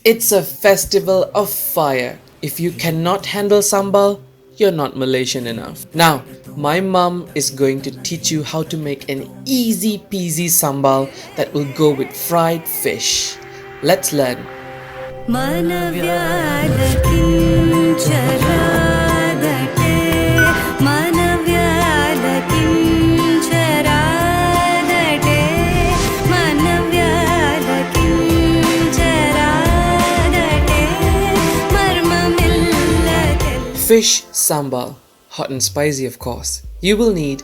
It's a festival of fire. If you cannot handle sambal, you're not Malaysian enough. Now, my mum is going to teach you how to make an easy peasy sambal that will go with fried fish. Let's learn. Fish sambal, hot and spicy of course. You will need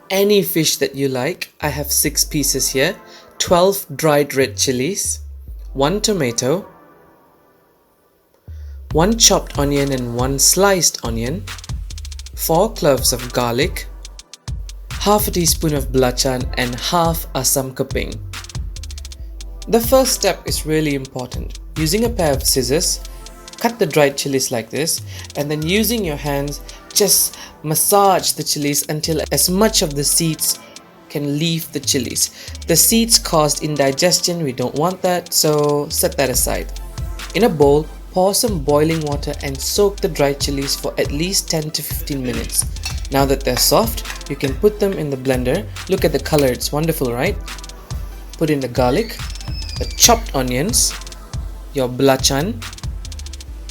any fish that you like. I have 6 pieces here, 12 dried red chillies, 1 tomato, 1 chopped onion and 1 sliced onion, 4 cloves of garlic, half a teaspoon of belacan and half asam keping. The first step is really important. Using a pair of scissors, cut the dried chilies like this, and then using your hands just massage the chilies until as much of the seeds can leave the chilies. The seeds cause indigestion, we don't want that, so set that aside. In a bowl, pour some boiling water and soak the dried chilies for at least 10 to 15 minutes. Now that they're soft, you can put them in the blender. Look at the color, it's wonderful, right? Put in the garlic, the chopped onions, your belacan,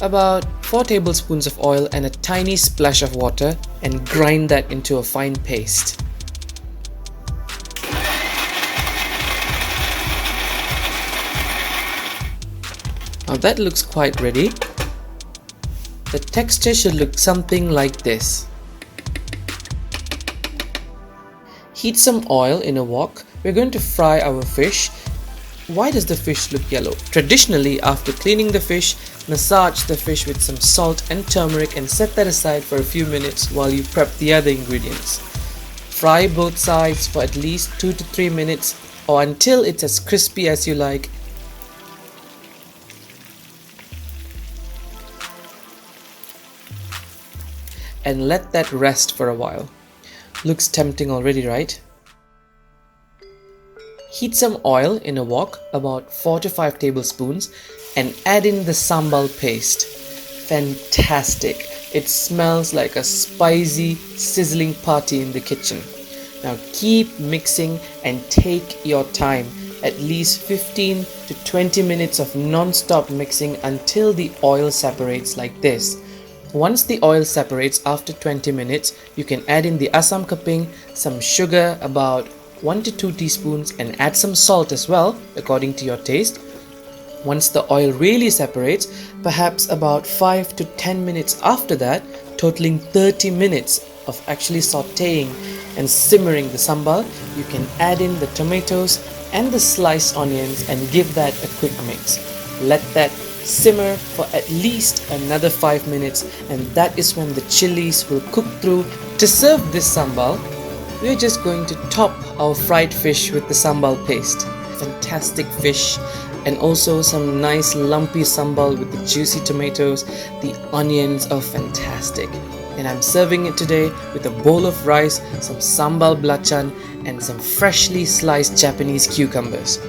about 4 tablespoons of oil and a tiny splash of water, and grind that into a fine paste. Now that looks quite ready. The texture should look something like this. Heat some oil in a wok. We're going to fry our fish. Why does the fish look yellow? Traditionally, after cleaning the fish, massage the fish with some salt and turmeric and set that aside for a few minutes while you prep the other ingredients. Fry both sides for at least 2 to 3 minutes or until it's as crispy as you like. And let that rest for a while. Looks tempting already, right? Heat some oil in a wok, about 4 to 5 tablespoons, and add in the sambal paste. Fantastic! It smells like a spicy, sizzling party in the kitchen. Now keep mixing and take your time. At least 15 to 20 minutes of non-stop mixing until the oil separates like this. Once the oil separates after 20 minutes, you can add in the asam keping, some sugar, about 1 to 2 teaspoons, and add some salt as well according to your taste. Once the oil really separates, perhaps about 5 to 10 minutes after that, totaling 30 minutes of actually sauteing and simmering the sambal, you can add in the tomatoes and the sliced onions and give that a quick mix. Let that simmer for at least another 5 minutes, and that is when the chilies will cook through. To serve this sambal, we're just going to top our fried fish with the sambal paste. Fantastic fish, and also some nice lumpy sambal with the juicy tomatoes. The onions are fantastic. And I'm serving it today with a bowl of rice, some sambal belacan, and some freshly sliced Japanese cucumbers.